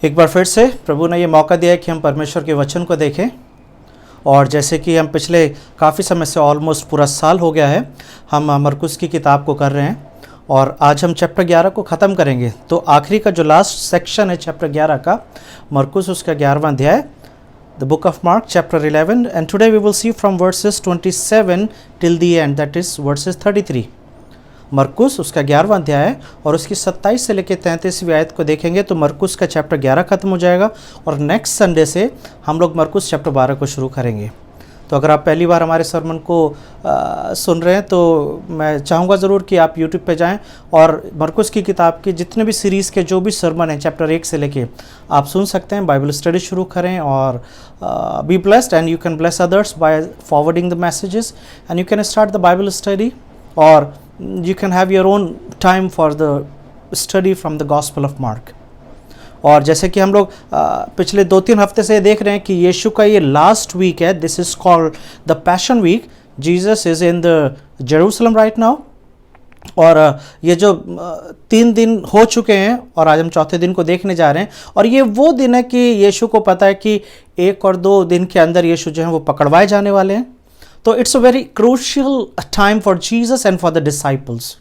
एक बार फिर से प्रभु ने ये मौका दिया है कि हम परमेश्वर के वचन को देखें। और जैसे कि हम पिछले काफ़ी समय से ऑलमोस्ट पूरा साल हो गया है हम मरकुस की किताब को कर रहे हैं और आज हम चैप्टर 11 को ख़त्म करेंगे। तो आखिरी का जो लास्ट सेक्शन है चैप्टर 11 का, मरकुस उसका 11वां अध्याय, the book of Mark chapter 11, and today we will see from verses 27 till the end, that is verses 33। मरकुस उसका 11वां अध्याय है और उसकी 27 से लेकर 33वीं आयत को देखेंगे तो मरकुस का चैप्टर 11 खत्म हो जाएगा और नेक्स्ट संडे से हम लोग मरकुस चैप्टर 12 को शुरू करेंगे। तो अगर आप पहली बार हमारे सरमन को सुन रहे हैं तो मैं चाहूँगा ज़रूर कि आप यूट्यूब पे जाएं और मरकुस की किताब के जितने भी सीरीज़ के जो भी सरमन हैं चैप्टर 1 से लेके आप सुन सकते हैं। बाइबल स्टडी शुरू करें और be blessed and you can bless others by forwarding the messages and you can start the Bible study और you can have your own time for the study from the Gospel of Mark। और जैसे कि हम लोग पिछले 2-3 हफ्ते से देख रहे हैं कि यीशु का ये लास्ट वीक है, this is called the passion week. Jesus is in the Jerusalem right now और ये जो 3 दिन हो चुके हैं और आज हम चौथे दिन को देखने जा रहे हैं और ये वो दिन है कि यीशु को पता है कि 1 और 2 दिन के अंदर यीशु जो है वो पकड़वाए जाने वाले हैं। तो it's a very crucial time for Jesus and for the disciples.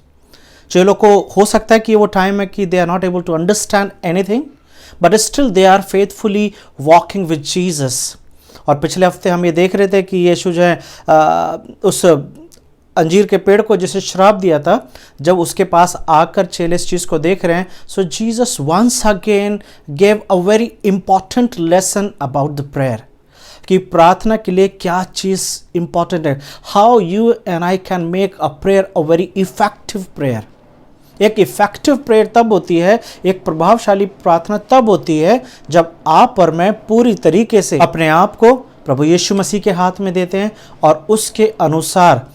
जो लोग को हो सकता है कि वो टाइम है कि they are not able to understand anything but still they are faithfully walking with Jesus. और पिछले हफ्ते हम ये देख रहे थे कि यीशु जो है उस अंजीर के पेड़ को जिसे श्राप दिया था, जब उसके पास आकर चेले इस चीज़ को देख रहे हैं, so Jesus once again gave a very important lesson about the prayer कि प्रार्थना के लिए क्या चीज़ इंपॉर्टेंट है, how you and I can make a prayer a very effective prayer. एक इफेक्टिव प्रेयर तब होती है, एक प्रभावशाली प्रार्थना तब होती है जब आप और मैं पूरी तरीके से अपने आप को प्रभु यीशु मसीह के हाथ में देते हैं और उसके अनुसार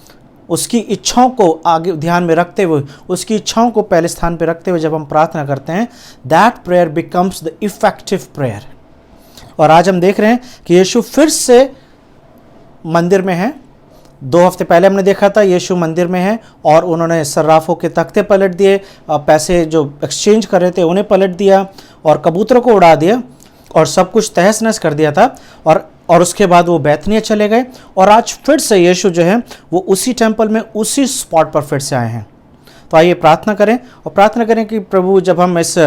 उसकी इच्छाओं को आगे ध्यान में रखते हुए, उसकी इच्छाओं को पहले स्थान पर रखते हुए जब हम प्रार्थना करते हैं, that prayer becomes the effective prayer. और आज हम देख रहे हैं कि यीशु फिर से मंदिर में है। 2 हफ्ते पहले हमने देखा था यीशु मंदिर में है और उन्होंने सर्राफों के तख्ते पलट दिए, पैसे जो एक्सचेंज कर रहे थे उन्हें पलट दिया और कबूतरों को उड़ा दिया और सब कुछ तहस नहस कर दिया था। और उसके बाद वो बैतनिया चले गए और आज फिर से यीशु जो है वो उसी टेम्पल में उसी स्पॉट पर फिर से आए हैं। तो आइए प्रार्थना करें और प्रार्थना करें कि प्रभु जब हम इस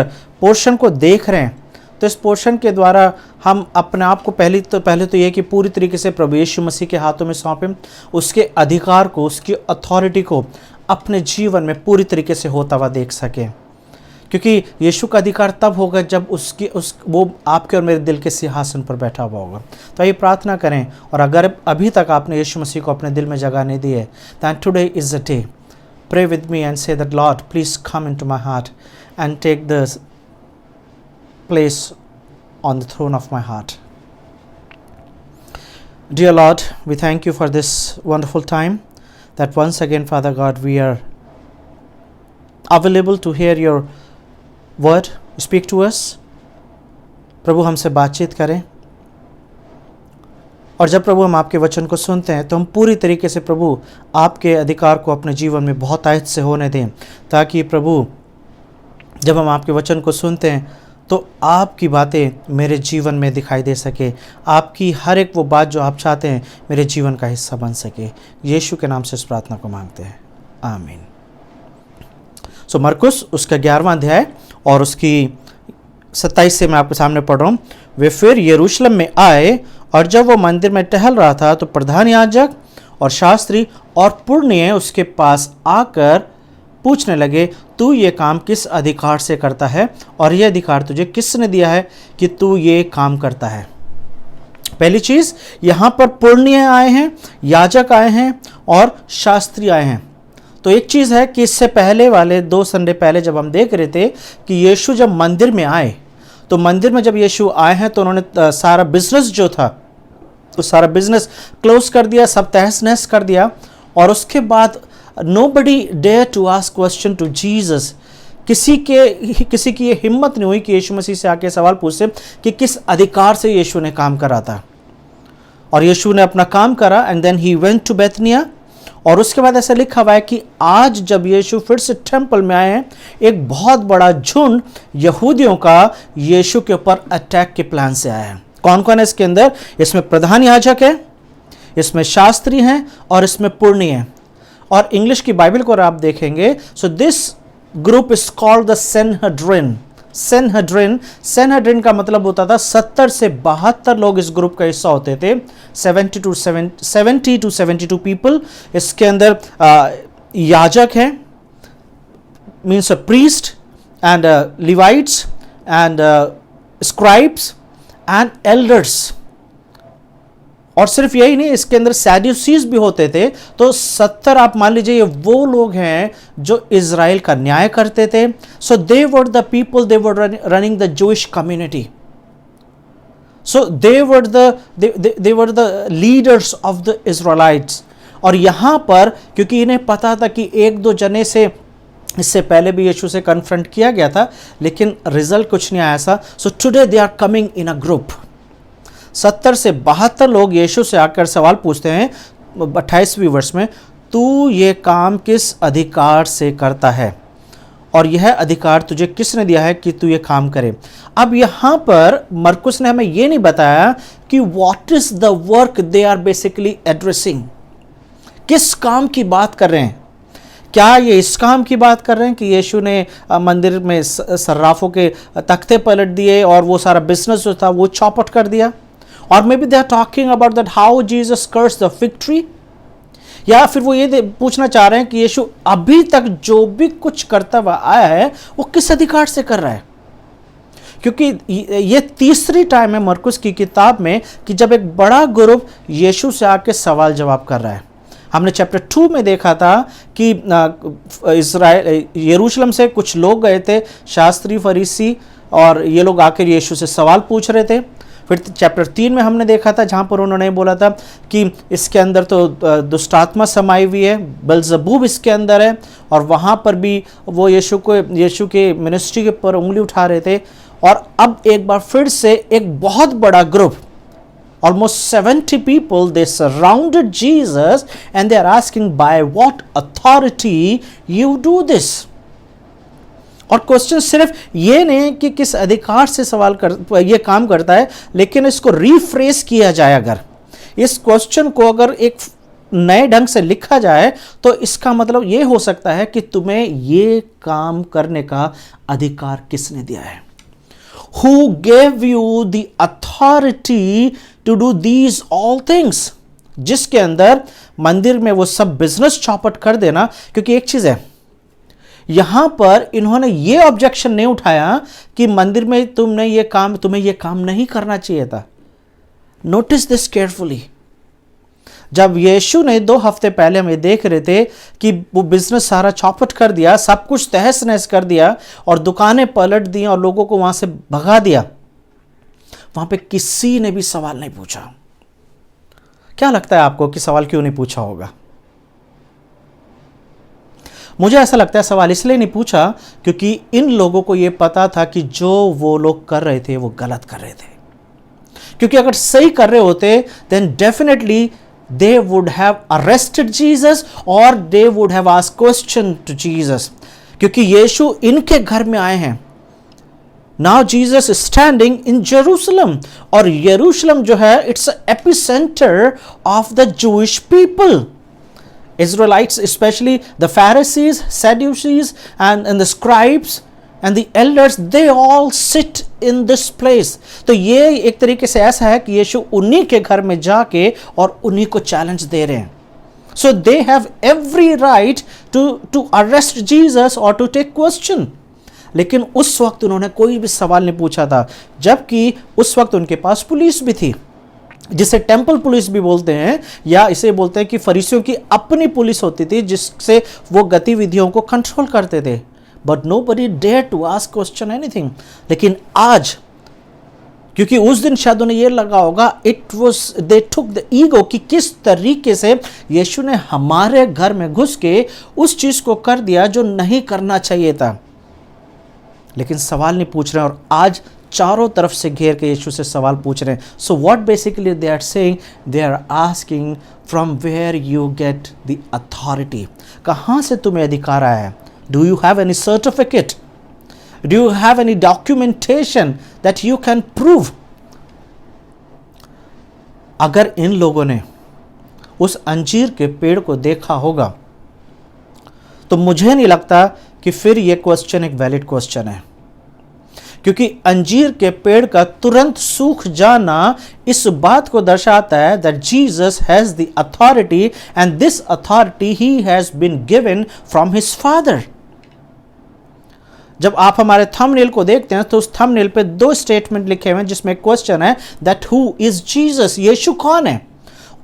पोर्शन को देख रहे हैं तो इस पोर्शन के द्वारा हम अपने आप को पहले तो ये कि पूरी तरीके से प्रभु यीशु मसीह के हाथों में सौंपें, उसके अधिकार को, उसकी अथॉरिटी को अपने जीवन में पूरी तरीके से होता हुआ देख सकें। क्योंकि यीशु का अधिकार तब होगा जब वो आपके और मेरे दिल के सिंहासन पर बैठा हुआ होगा। तो आइए प्रार्थना करें और अगर अभी तक आपने यीशु मसीह को अपने दिल में जगह नहीं दी है, then today is the day. Pray with me and say that Lord please come into my heart and take the place on the throne of my heart. Dear Lord, we thank you for this wonderful time that once again, Father God, we are available to hear your word. Speak to us. प्रभु हमसे बातचीत करें और जब प्रभु हम आपके वचन को सुनते हैं तो हम पूरी तरीके से प्रभु आपके अधिकार को अपने जीवन में बहुत आयत से होने दें, ताकि प्रभु जब हम आपके वचन को सुनते हैं तो आपकी बातें मेरे जीवन में दिखाई दे सके, आपकी हर एक वो बात जो आप चाहते हैं मेरे जीवन का हिस्सा बन सके। यीशु के नाम से इस प्रार्थना को मांगते हैं, आमीन। सो मरकुस उसका 11वां अध्याय और उसकी 27 से मैं आपके सामने पढ़ रहा हूँ। वे फिर यरूशलेम में आए और जब वो मंदिर में टहल रहा था तो प्रधान याजक और शास्त्री और पुरनिये उसके पास आकर पूछने लगे, तू ये काम किस अधिकार से करता है और ये अधिकार तुझे किसने दिया है कि तू ये काम करता है। पहली चीज़, यहाँ पर पुरनिये आए हैं, याजक आए हैं और शास्त्री आए हैं। तो एक चीज़ है कि इससे पहले वाले 2 संडे पहले जब हम देख रहे थे कि यीशु जब मंदिर में आए, तो मंदिर में जब यीशु आए हैं तो उन्होंने सारा बिजनेस जो था तो सारा बिजनेस क्लोज कर दिया, सब तहस नहस कर दिया और उसके बाद nobody dare to ask question to Jesus। किसी की ये हिम्मत नहीं हुई कि यीशु मसीह से आके सवाल पूछे कि किस अधिकार से यीशु ने काम करा था। और यीशु ने अपना काम करा and then he went to बैतनिया और उसके बाद ऐसा लिखा हुआ है कि आज जब यीशु फिर से टेंपल में आए हैं, एक बहुत बड़ा झुंड यहूदियों का यीशु के ऊपर अटैक के प्लान से आया है। कौन कौन है इसके अंदर? इसमें प्रधान याजक है, इसमें शास्त्री हैं और इसमें पुरनी है। और इंग्लिश की बाइबल को आप देखेंगे, so this group is called the Sanhedrin. Sanhedrin का मतलब होता था 70 से 72 लोग इस ग्रुप का हिस्सा होते थे। 70 to 72 पीपल। इसके अंदर याजक हैं, means a priest and Levites and scribes and elders. और सिर्फ यही नहीं, इसके अंदर सैड्यूसीज भी होते थे। तो 70 आप मान लीजिए, ये वो लोग हैं जो इज़राइल का न्याय करते थे। So they were the people, they were running the Jewish community. So they were the leaders of the Israelites. और यहाँ पर क्योंकि इन्हें पता था कि एक दो जने से इससे पहले भी यीशु से कन्फ्रंट किया गया था, लेकिन रिजल्ट कुछ नहीं आया था। So today they are coming in a group. 70 से 72 लोग यीशु से आकर सवाल पूछते हैं 28वीं वर्ष में, तू ये काम किस अधिकार से करता है और यह अधिकार तुझे किसने दिया है कि तू ये काम करे। अब यहाँ पर मरकुस ने हमें ये नहीं बताया कि what is the work they are basically addressing. किस काम की बात कर रहे हैं? क्या ये इस काम की बात कर रहे हैं कि यीशु ने मंदिर में सर्राफों के तख्ते पलट दिए और वो सारा बिजनेस जो था वो चौपट कर दिया? और maybe they are talking about that how Jesus cursed the fig tree. या फिर वो ये पूछना चाह रहे हैं कि यीशु अभी तक जो भी कुछ करता हुआ आया है वो किस अधिकार से कर रहा है? क्योंकि ये तीसरी टाइम है मरकुस की किताब में कि जब एक बड़ा ग्रुप यीशु से आके सवाल जवाब कर रहा है। हमने चैप्टर 2 में देखा था कि इज़राइल यरूशलेम से कुछ लोग गए थे, शास्त्री फरीसी, और ये लोग आकर यीशु से सवाल पूछ रहे थे। फिर चैप्टर 3 में हमने देखा था जहाँ पर उन्होंने बोला था कि इसके अंदर तो दुष्टात्मा समाई हुई है, बेल्ज़बूब इसके अंदर है, और वहाँ पर भी वो यीशु के मिनिस्ट्री के ऊपर उंगली उठा रहे थे। और अब एक बार फिर से एक बहुत बड़ा group, almost 70 people, they surrounded Jesus and they are asking, by what authority you do this? और क्वेश्चन सिर्फ ये नहीं कि किस अधिकार से ये काम करता है, लेकिन इसको रीफ्रेस किया जाए। अगर इस क्वेश्चन को अगर एक नए ढंग से लिखा जाए तो इसका मतलब ये हो सकता है कि तुम्हें ये काम करने का अधिकार किसने दिया है? Who gave you the authority to do these all things? जिसके अंदर मंदिर में वो सब बिजनेस चौपट कर देना। क्योंकि एक चीज है, यहां पर इन्होंने ये ऑब्जेक्शन नहीं उठाया कि मंदिर में तुम्हें ये काम नहीं करना चाहिए था। Notice this carefully. जब यीशु ने 2 हफ्ते पहले हम ये देख रहे थे कि वो बिजनेस सारा चौपट कर दिया, सब कुछ तहस नहस कर दिया और दुकानें पलट दी और लोगों को वहां से भगा दिया, वहां पे किसी ने भी सवाल नहीं पूछा। क्या लगता है आपको कि सवाल क्यों नहीं पूछा होगा? मुझे ऐसा लगता है सवाल इसलिए नहीं पूछा क्योंकि इन लोगों को यह पता था कि जो वो लोग कर रहे थे वो गलत कर रहे थे। क्योंकि अगर सही कर रहे होते then definitely they would have arrested Jesus or they would have asked question to Jesus। क्योंकि यीशु इनके घर में आए हैं। Now Jesus is standing in Jerusalem, और यरूशलेम जो है it's an epicenter of the Jewish people। Israelites, especially the Pharisees, Sadducees and the scribes and the elders, they all sit in this place। तो ये एक तरीके से ऐसा है कि यीशु उन्हीं के घर में जाके और उन्हीं को चैलेंज दे रहे हैं। So they have every right to arrest Jesus or to take question। लेकिन उस वक्त उन्होंने कोई भी सवाल नहीं पूछा था, जबकि उस वक्त उनके पास पुलिस भी थी, जिसे टेंपल पुलिस भी बोलते हैं, या इसे बोलते हैं कि फरीसियों की अपनी पुलिस होती थी जिससे वो गतिविधियों को कंट्रोल करते थे। But nobody dared to ask question anything। लेकिन आज, क्योंकि उस दिन शायद उन्हें यह लगा होगा, it was they took the ego, कि किस तरीके से यीशु ने हमारे घर में घुस के उस चीज को कर दिया जो नहीं करना चाहिए था। लेकिन सवाल नहीं पूछ रहे। और आज चारों तरफ से घेर के यीशु से सवाल पूछ रहे हैं. So what basically they are saying, they are asking from where you get the authority. कहाँ से तुम्हें अधिकार आया है? Do you have any certificate? Do you have any documentation that you can prove? अगर इन लोगों ने उस अंजीर के पेड़ को देखा होगा तो मुझे नहीं लगता कि फिर यह क्वेश्चन एक वैलिड क्वेश्चन है, क्योंकि अंजीर के पेड़ का तुरंत सूख जाना इस बात को दर्शाता है that Jesus has the authority and this authority he has been given from his father. जब आप हमारे थंबनेल को देखते हैं तो उस थंबनेल पे 2 स्टेटमेंट लिखे हुए हैं जिसमें क्वेश्चन है that who is Jesus, यीशु कौन है.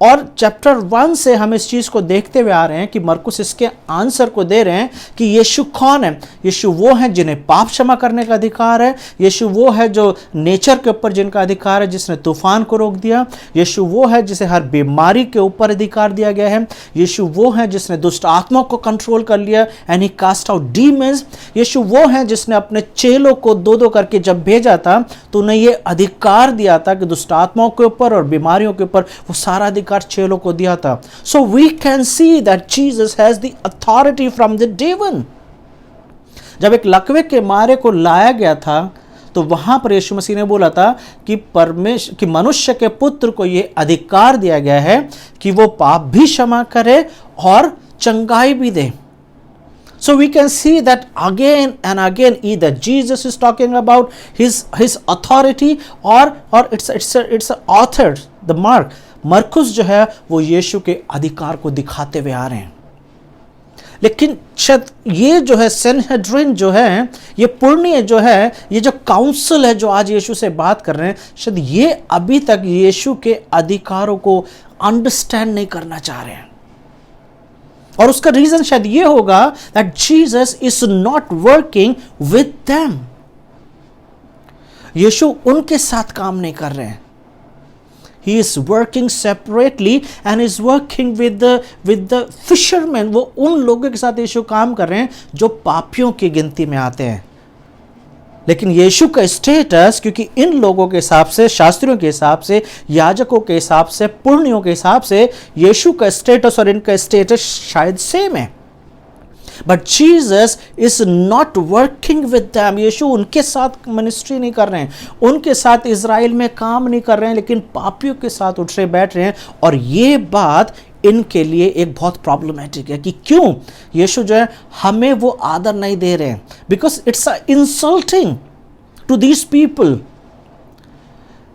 और चैप्टर 1 से हम इस चीज़ को देखते हुए आ रहे हैं कि मरकुस इसके आंसर को दे रहे हैं कि यीशु कौन है. यीशु वो है जिन्हें पाप क्षमा करने का अधिकार है. यीशु वो है जो नेचर के ऊपर जिनका अधिकार है, जिसने तूफान को रोक दिया. यीशु वो है जिसे हर बीमारी के ऊपर अधिकार दिया गया है. यीशु वो है जिसने दुष्ट आत्माओं को कंट्रोल कर लिया and he cast out demons. यीशु वो है जिसने अपने चेलों को 2-2 करके जब भेजा था तो उन्हें ये अधिकार दिया था कि दुष्ट आत्माओं के ऊपर और बीमारियों के ऊपर वो सारा अधिकार चेलों को दिया था. So we can see that Jesus has the authority from the demon. जब एक लकवे के मारे को लाया गया था तो वहां पर यीशु मसीह ने बोला था कि मनुष्य के पुत्र को यह अधिकार दिया गया है कि वो पाप भी क्षमा करे और चंगाई भी दे. So we can see that again and again either Jesus is talking about his authority or it's author the Mark. मरकुस जो है वो यीशु के अधिकार को दिखाते हुए आ रहे हैं. लेकिन शायद ये जो है सेनहेड्रिन जो है, ये पुण्य जो है, ये जो काउंसिल है जो आज यीशु से बात कर रहे हैं, शायद ये अभी तक यीशु के अधिकारों को अंडरस्टैंड नहीं करना चाह रहे हैं. और उसका रीजन शायद ये होगा that Jesus is not working with them. यीशु उनके साथ काम नहीं कर रहे हैं. He is working separately and is working with the fishermen. वो उन लोगों के साथ यीशु काम कर रहे हैं जो पापियों की गिनती में आते हैं. लेकिन यीशु का स्टेटस, क्योंकि इन लोगों के हिसाब से, शास्त्रियों के हिसाब से, याजकों के हिसाब से, पुण्यों के हिसाब से यीशु का स्टेटस और इनका स्टेटस शायद सेम है. But Jesus is not working with them. यीशु उनके साथ मिनिस्ट्री नहीं कर रहे हैं, उनके साथ इजराइल में काम नहीं कर रहे हैं, लेकिन पापियों के साथ उठ रहे बैठ रहे हैं. और ये बात इनके लिए एक बहुत प्रॉब्लमेटिक है कि क्यों यीशु जो है हमें वो आदर नहीं दे रहे हैं. Because it's insulting to these people.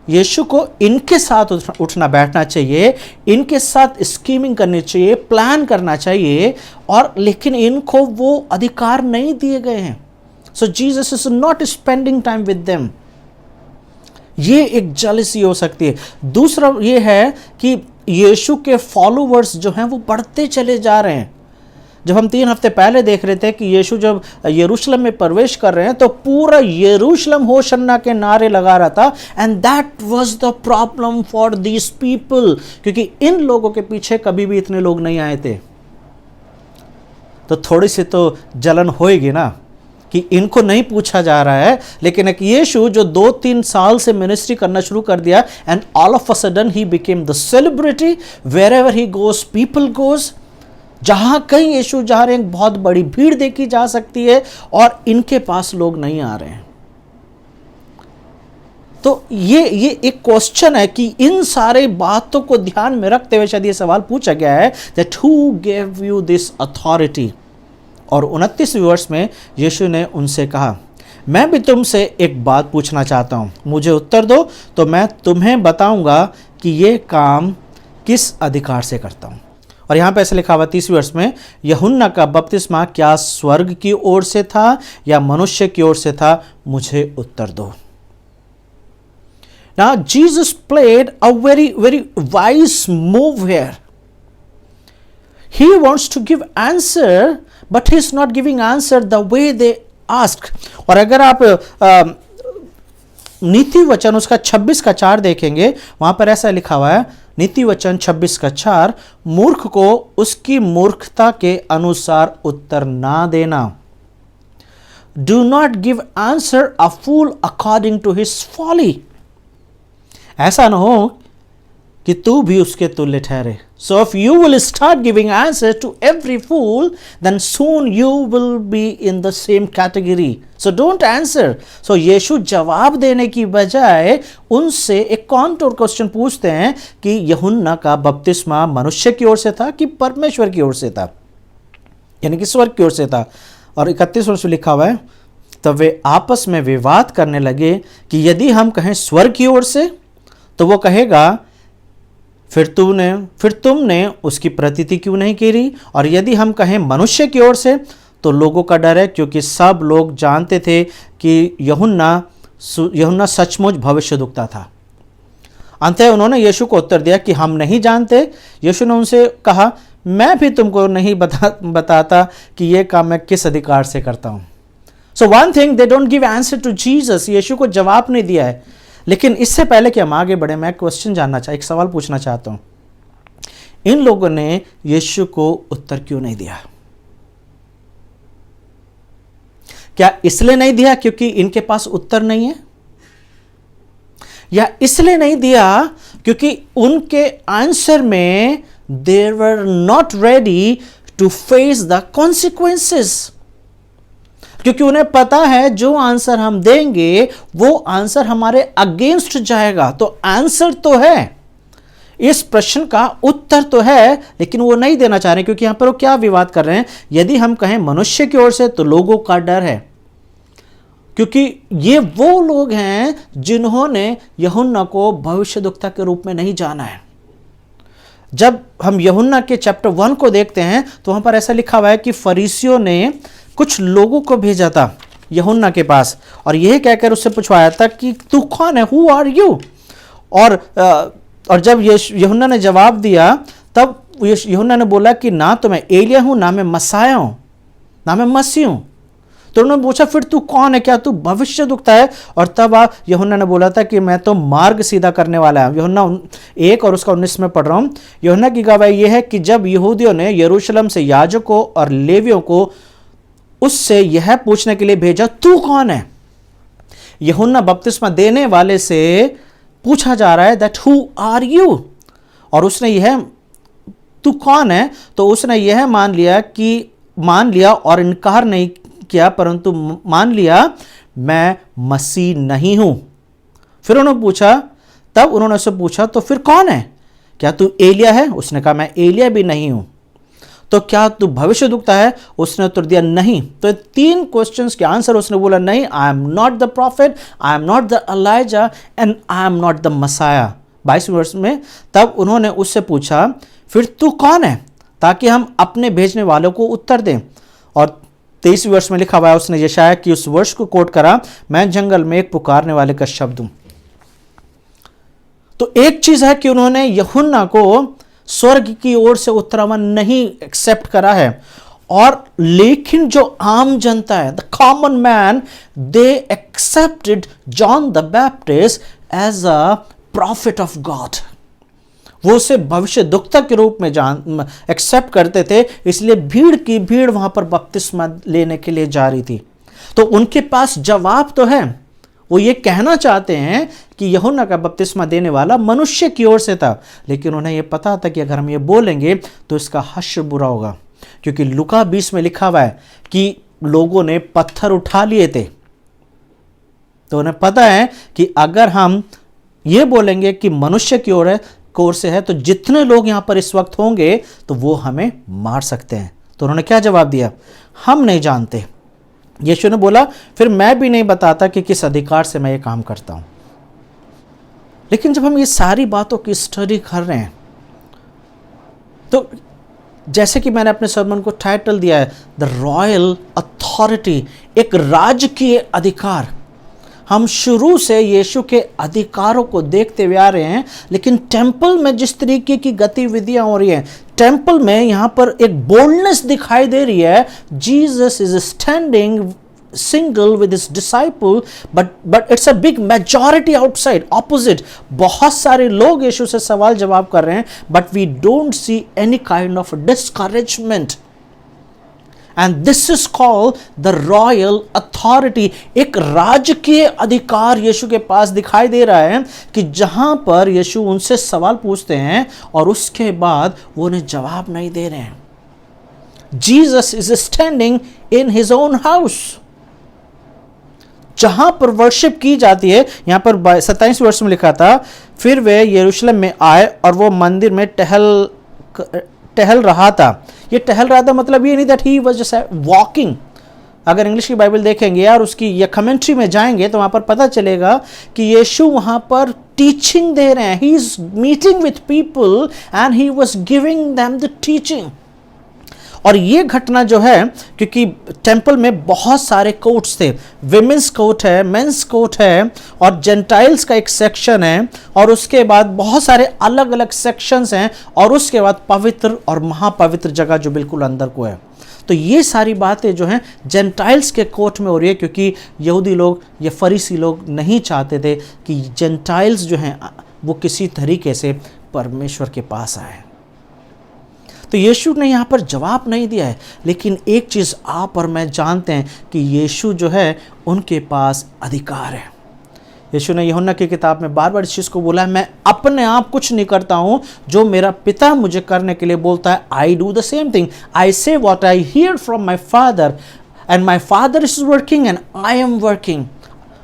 यीशु को इनके साथ उठना बैठना चाहिए, इनके साथ स्कीमिंग करनी चाहिए, प्लान करना चाहिए, और लेकिन इनको वो अधिकार नहीं दिए गए हैं. So Jesus is not spending time with them. ये एक जेलसी हो सकती है. दूसरा ये है कि यीशु के फॉलोवर्स जो हैं वो बढ़ते चले जा रहे हैं. जब हम 3 हफ्ते पहले देख रहे थे कि यीशु जब यरूशलेम में प्रवेश कर रहे हैं तो पूरा यरूशलेम होशन्ना के नारे लगा रहा था. And that was the problem for these people, क्योंकि इन लोगों के पीछे कभी भी इतने लोग नहीं आए थे. तो थोड़ी सी तो जलन होएगी ना कि इनको नहीं पूछा जा रहा है. लेकिन एक यीशु जो 2-3 साल से मिनिस्ट्री करना शुरू कर दिया, and all of a sudden he became the celebrity. Wherever he goes people goes. जहां कहीं यीशु जा रहे हैं बहुत बड़ी भीड़ देखी जा सकती है, और इनके पास लोग नहीं आ रहे हैं. तो ये एक क्वेश्चन है कि इन सारे बातों को ध्यान में रखते हुए शायद ये सवाल पूछा गया है that who gave you this authority. और 29वें वर्ष में यीशु ने उनसे कहा, मैं भी तुमसे एक बात पूछना चाहता हूं, मुझे उत्तर दो तो मैं तुम्हें बताऊंगा कि ये काम किस अधिकार से करता हूं. और यहाँ पे ऐसे लिखा हुआ 30वें वर्ष में, यूहन्ना का बपतिस्मा क्या स्वर्ग की ओर से था या मनुष्य की ओर से था, मुझे उत्तर दो. Now Jesus played a very wise move here. He wants to give answer, but he is not giving answer the way they asked. और अगर आप नीति वचन उसका 26:4 देखेंगे, वहां पर ऐसा लिखा हुआ है, नीति वचन 26:4, मूर्ख को उसकी मूर्खता के अनुसार उत्तर ना देना. Do not give answer a fool according to his folly. ऐसा ना हो कि तू भी उसके तुल्य ठहरे। So if you will start giving answer to every fool, then soon you will be in the same category. So don't answer. So यीशु जवाब देने की बजाय उनसे एक कॉन्टूर क्वेश्चन पूछते हैं कि यूहन्ना का बपतिस्मा मनुष्य की ओर से था कि परमेश्वर की ओर से था, यानी कि स्वर्ग की ओर से था। और 31 वर्ष लिखा हुआ है, तब वे आपस में विवाद करने लगे कि यदि हम कहें स्वर्ग की ओर से तो वो कहेगा फिर तुमने उसकी प्रतीति क्यों नहीं की? और यदि हम कहें मनुष्य की ओर से तो लोगों का डर है, क्योंकि सब लोग जानते थे कि यूहन्ना सचमुच भविष्यद्वक्ता था। अंततः उन्होंने यीशु को उत्तर दिया कि हम नहीं जानते। यीशु ने उनसे कहा, मैं भी तुमको नहीं बताता कि यह काम मैं किस अधिकार से करता हूं। So one thing, they don't give answer to Jesus. यीशु को जवाब नहीं दिया है। लेकिन इससे पहले कि हम आगे बढ़े, मैं क्वेश्चन एक सवाल पूछना चाहता हूं। इन लोगों ने यीशु को उत्तर क्यों नहीं दिया? क्या इसलिए नहीं दिया क्योंकि इनके पास उत्तर नहीं है, या इसलिए नहीं दिया क्योंकि उनके आंसर में they were not ready to face the consequences? क्योंकि उन्हें पता है जो आंसर हम देंगे वो आंसर हमारे अगेंस्ट जाएगा। तो आंसर तो है, इस प्रश्न का उत्तर तो है, लेकिन वो नहीं देना चाह रहे, क्योंकि यहां पर वो क्या विवाद कर रहे हैं? यदि हम कहें मनुष्य की ओर से तो लोगों का डर है, क्योंकि ये वो लोग हैं जिन्होंने यूहन्ना को भविष्यद्वक्ता के रूप में नहीं जाना है। जब हम यूहन्ना के चैप्टर 1 को देखते हैं तो वहां पर ऐसा लिखा हुआ है कि फरीसियों ने कुछ लोगों को भेजा था यूहन्ना के पास, और यह कहकर उससे पूछवाया था कि तू कौन है, हु आर यू? और जब यूहन्ना ने जवाब दिया, तब यूहन्ना ने बोला कि ना तो मैं एलिया हूं, ना मैं मसाया हूं, ना मैं मसीह हूं। तो उन्होंने पूछा, फिर तू कौन है? क्या तू भविष्यद्वक्ता है? और तब यूहन्ना ने बोला था कि मैं तो मार्ग सीधा करने वाला हूं। यूहन्ना 1 और उसका 19 में पढ़ रहा हूं। यूहन्ना की गवाही यह है कि जब यहूदियों ने यरूशलेम से याजकों और लेवियों को उससे यह पूछने के लिए भेजा, तू कौन है? यूहन्ना बपतिस्मा देने वाले से पूछा जा रहा है दैट हु आर यू? और उसने यह, तू कौन है? तो उसने यह मान लिया और इनकार नहीं किया, परंतु मान लिया मैं मसीह नहीं हूं। फिर उन्होंने उससे पूछा, तो फिर कौन है? क्या तू एलिया है? उसने कहा, मैं एलिया भी नहीं हूं। तो क्या तू भविष्यद्वक्ता है? उसने उत्तर दिया, नहीं। तो 3 क्वेश्चंस के आंसर उसने बोला, नहीं, I am not the prophet, I am not the Elijah and I am not the Messiah. 22 वर्ष में तब उन्होंने उससे पूछा, फिर तू कौन है, ताकि हम अपने भेजने वालों को उत्तर दें। और 23 वर्ष में लिखा हुआ है, उसने यशाया की उस वर्ष को कोट करा, मैं जंगल में एक पुकारने वाले का शब्द हूं। तो एक चीज है कि उन्होंने यूहन्ना को स्वर्ग की ओर से उत्तरावन नहीं एक्सेप्ट करा है, और लेकिन जो आम जनता है, the common man, they accepted John the Baptist as a prophet of God. वो उसे भविष्यद्वक्ता के रूप में एक्सेप्ट करते थे, इसलिए भीड़ की भीड़ वहां पर बपतिस्मा लेने के लिए जा रही थी। तो उनके पास जवाब तो है। वो ये कहना चाहते हैं कि यूहन्ना का बपतिस्मा देने वाला मनुष्य की ओर से था, लेकिन उन्हें यह पता था कि अगर हम ये बोलेंगे तो इसका हश्र बुरा होगा, क्योंकि लूका 20 में लिखा हुआ है कि लोगों ने पत्थर उठा लिए थे। तो उन्हें पता है कि अगर हम ये बोलेंगे कि मनुष्य की ओर से है, तो जितने लोग यहां पर इस वक्त होंगे तो वो हमें मार सकते हैं। तो उन्होंने क्या जवाब दिया? हम नहीं जानते। यीशु ने बोला, फिर मैं भी नहीं बताता कि किस अधिकार से मैं ये काम करता हूं। लेकिन जब हम ये सारी बातों की स्टडी कर रहे हैं, तो जैसे कि मैंने अपने सरमन को टाइटल दिया है, द रॉयल अथॉरिटी, एक राजकीय अधिकार। हम शुरू से यीशु के अधिकारों को देखते हुए आ रहे हैं, लेकिन टेंपल में जिस तरीके की गतिविधियां हो रही हैं, टेंपल में यहां पर एक बोल्डनेस दिखाई दे रही है। Jesus is standing single with his disciple, but it's a big majority outside, opposite. बहुत सारे लोग यीशु से सवाल जवाब कर रहे हैं, but we don't see any kind of discouragement. And this is called the royal authority. एक राजकीय अधिकार यीशु के पास दिखाई दे रहा है कि जहां पर यीशु उनसे सवाल पूछते हैं और उसके बाद वो उन्हें जवाब नहीं दे रहे हैं। Jesus is standing in his own house, जहां पर वर्शिप की जाती है। यहां पर 27 वर्ष में लिखा था, फिर वे यरूशलेम में आए और वो मंदिर में टहल रहा था। ये टहल रहा था मतलब ये नहीं that he was just walking. अगर इंग्लिश की बाइबल देखेंगे और उसकी ये कमेंट्री में जाएंगे तो वहां पर पता चलेगा कि यीशु वहां पर टीचिंग दे रहे हैं। He is meeting with people and he was giving them the teaching. और ये घटना जो है, क्योंकि टेंपल में बहुत सारे कोर्ट्स थे, विमेंस कोर्ट है, मेंस कोर्ट है और जेंटाइल्स का एक सेक्शन है, और उसके बाद बहुत सारे अलग अलग सेक्शंस हैं, और उसके बाद पवित्र और महापवित्र जगह जो बिल्कुल अंदर को है। तो ये सारी बातें जो हैं जेंटाइल्स के कोर्ट में हो रही है, क्योंकि यहूदी लोग, ये फरीसी लोग नहीं चाहते थे कि जेंटाइल्स जो हैं वो किसी तरीके से परमेश्वर के पास आए। तो यीशु ने यहाँ पर जवाब नहीं दिया है, लेकिन एक चीज़ आप और मैं जानते हैं कि यीशु जो है उनके पास अधिकार है। यीशु ने यूहन्ना की किताब में बार बार इस चीज़ को बोला है, मैं अपने आप कुछ नहीं करता हूँ, जो मेरा पिता मुझे करने के लिए बोलता है, I do the same thing, I say what I hear from my father and my father is working and I am working,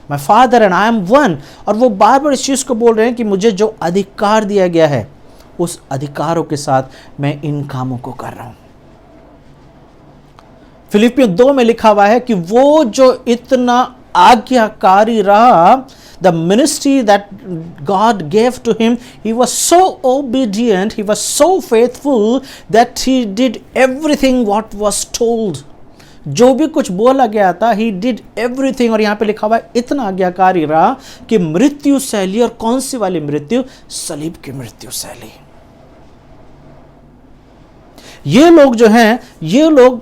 my father and I am one. और वो बार बार इस चीज़ को बोल रहे हैं कि मुझे जो अधिकार दिया गया है उस अधिकारों के साथ मैं इन कामों को कर रहा हूं। फिलिपियों 2 में लिखा हुआ है कि वो जो इतना आज्ञाकारी रहा, the ministry that God gave to him, he was so obedient, he was so faithful that he did everything what was told. जो भी कुछ बोला गया था, ही डिड एवरीथिंग। और यहां पे लिखा हुआ है इतना आज्ञाकारी रहा कि मृत्यु सह ली। और कौन सी वाली मृत्यु? सलीब की मृत्यु सह ली। ये लोग जो हैं, ये लोग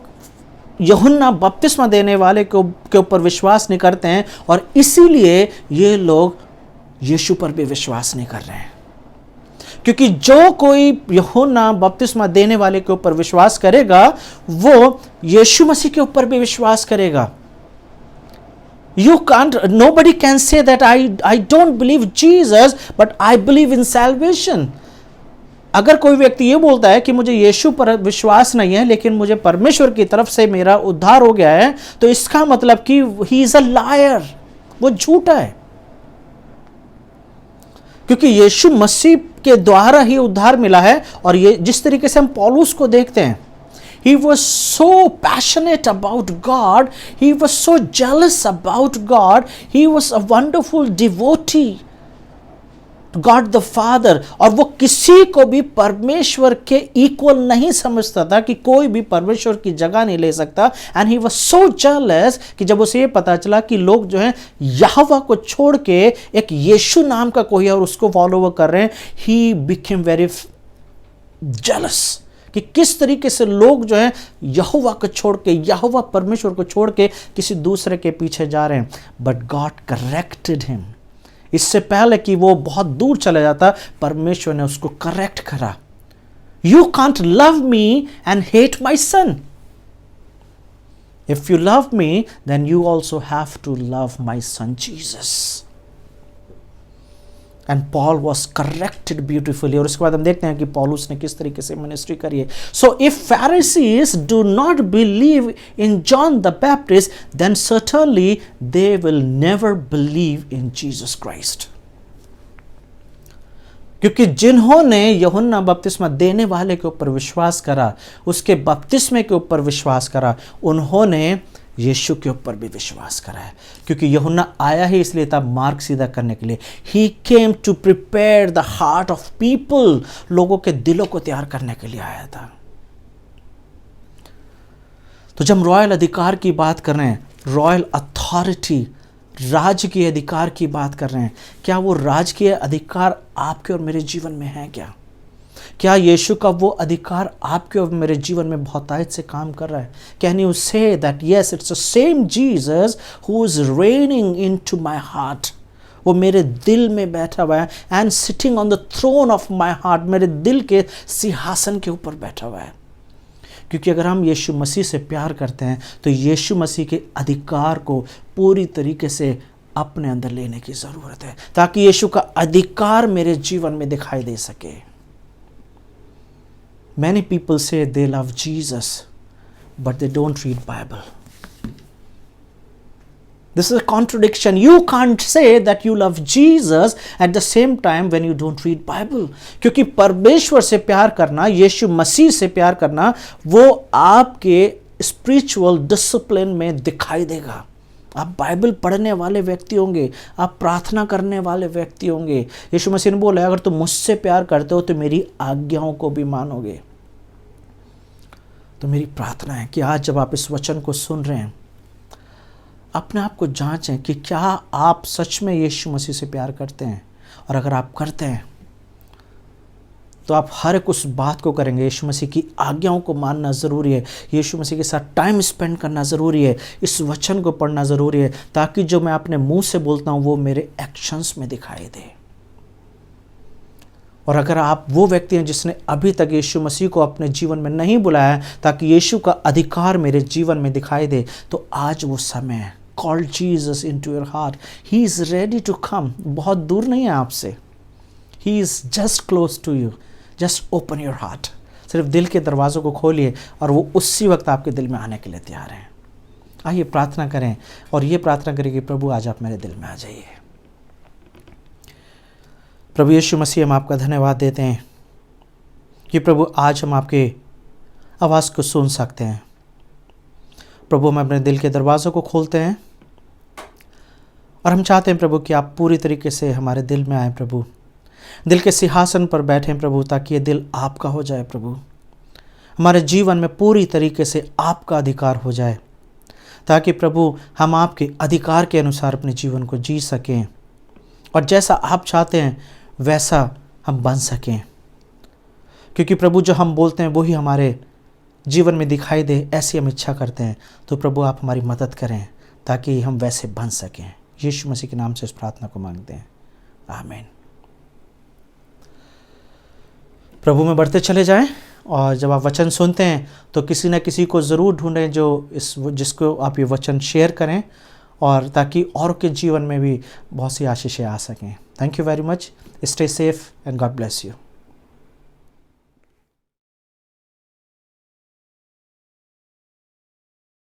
यूहन्ना बपतिस्मा देने वाले के ऊपर विश्वास नहीं करते हैं, और इसीलिए ये लोग यीशु पर भी विश्वास नहीं कर रहे हैं। क्योंकि जो कोई यूहन्ना बपतिस्मा देने वाले के ऊपर विश्वास करेगा, वो यीशु मसीह के ऊपर भी विश्वास करेगा। Nobody can say that I don't believe Jesus, but I believe in salvation. अगर कोई व्यक्ति ये बोलता है कि मुझे यीशु पर विश्वास नहीं है, लेकिन मुझे परमेश्वर की तरफ से मेरा उद्धार हो गया है, तो इसका मतलब कि he is a liar, वो झूठा है। क्योंकि यीशु मसीह के द्वारा ही उद्धार मिला है। और ये जिस तरीके से हम पौलुस को देखते हैं, he was so passionate about God, he was so jealous about God, he was a wonderful devotee God the father. और वो किसी को भी परमेश्वर के इक्वल नहीं समझता था, कि कोई भी परमेश्वर की जगह नहीं ले सकता। And he was so jealous कि जब उसे ये पता चला कि लोग जो हैं यहोवा को छोड़ के एक यीशु नाम का कोई और उसको फॉलो कर रहे हैं, ही बिकेम वेरी जेलस कि किस तरीके से लोग जो हैं यहोवा को छोड़ के, यहोवा परमेश्वर को छोड़ के किसी दूसरे के पीछे जा रहे हैं। But God corrected him. इससे पहले कि वो बहुत दूर चला जाता, परमेश्वर ने उसको करेक्ट करा। You can't love me and hate my son. If you love me then you also have to love my son Jesus. And Paul was corrected beautifully. और उसके बाद हम देखते हैं कि पौलुस ने किस तरीके से मिनिस्ट्री करी है। So if Pharisees do not believe in John the Baptist, then certainly they will never believe in Jesus Christ. क्योंकि जिन्होंने यूहन्ना बपतिस्मा देने वाले के ऊपर विश्वास करा, उसके बपतिस्मे के ऊपर विश्वास करा, उन्होंने यीशु के ऊपर भी विश्वास करा है। क्योंकि यूहन्ना आया ही इसलिए था मार्ग सीधा करने के लिए। He came to prepare the heart of people. लोगों के दिलों को तैयार करने के लिए आया था। तो जब हम रॉयल अधिकार की बात कर रहे हैं, रॉयल अथॉरिटी, राजकीय अधिकार की बात कर रहे हैं, क्या वो राजकीय अधिकार आपके और मेरे जीवन में है? क्या यीशु का वो अधिकार आपके और मेरे जीवन में बहुतायत से काम कर रहा है? Can you say that yes, it's the same Jesus who is reigning into my heart. वो मेरे दिल में बैठा हुआ है, and sitting on the throne of my heart, मेरे दिल के सिंहासन के ऊपर बैठा हुआ है। क्योंकि अगर हम यीशु मसीह से प्यार करते हैं तो यीशु मसीह के अधिकार को पूरी तरीके से अपने अंदर लेने की ज़रूरत है, ताकि यीशु का अधिकार मेरे जीवन में दिखाई दे सके। Many people say they love Jesus, but they don't read Bible. This is a contradiction. You can't say that you love Jesus at the same time when you don't read Bible. क्योंकि परमेश्वर से प्यार करना, यीशु मसीह से प्यार करना, वो आपके स्पिरिचुअल डिसिप्लिन में दिखाई देगा। आप बाइबल पढ़ने वाले व्यक्ति होंगे, आप प्रार्थना करने वाले व्यक्ति होंगे। यीशु मसीह ने बोला, अगर तुम मुझसे प्यार करते हो तो मेरी आज्ञाओं को भी मानोगे। तो मेरी प्रार्थना है कि आज जब आप इस वचन को सुन रहे हैं, अपने आप को जांचें कि क्या आप सच में यीशु मसीह से प्यार करते हैं। और अगर आप करते हैं तो आप हर एक उस बात को करेंगे। यीशु मसीह की आज्ञाओं को मानना ज़रूरी है, यीशु मसीह के साथ टाइम स्पेंड करना ज़रूरी है, इस वचन को पढ़ना ज़रूरी है, ताकि जो मैं अपने मुंह से बोलता हूँ वो मेरे एक्शंस में दिखाई दे। और अगर आप वो व्यक्ति हैं जिसने अभी तक यीशु मसीह को अपने जीवन में नहीं बुलाया है ताकि यीशु का अधिकार मेरे जीवन में दिखाई दे, तो आज वो समय है। Call Jesus into your heart, he is ready to come. बहुत दूर नहीं है आपसे, he is just close to you. Just open your heart, सिर्फ दिल के दरवाज़ों को खोलिए और वो उसी वक्त आपके दिल में आने के लिए तैयार हैं। आइए प्रार्थना करें और ये प्रार्थना करें कि प्रभु आज आप मेरे दिल में आ जाइए। प्रभु यीशु मसीह, हम आपका धन्यवाद देते हैं कि प्रभु आज हम आपके आवाज़ को सुन सकते हैं। प्रभु हम अपने दिल के दरवाज़ों को खोलते हैं और हम चाहते हैं प्रभु कि आप पूरी तरीके से हमारे दिल में आए प्रभु, दिल के सिंहासन पर बैठें प्रभु, ताकि ये दिल आपका हो जाए प्रभु। हमारे जीवन में पूरी तरीके से आपका अधिकार हो जाए, ताकि प्रभु हम आपके अधिकार के अनुसार अपने जीवन को जी सकें और जैसा आप चाहते हैं वैसा हम बन सकें। क्योंकि प्रभु जो हम बोलते हैं वही हमारे जीवन में दिखाई दे, ऐसी हम इच्छा करते हैं। तो प्रभु आप हमारी मदद करें ताकि हम वैसे बन सकें। यीशु मसीह के नाम से इस प्रार्थना को मांगते हैं, आमीन। प्रभु में बढ़ते चले जाएं और जब आप वचन सुनते हैं तो किसी न किसी को ज़रूर ढूंढें जिसको आप ये वचन शेयर करें, और ताकि और के जीवन में भी बहुत सी आशीषें आ सकें। Thank you very much. Stay safe and God bless you.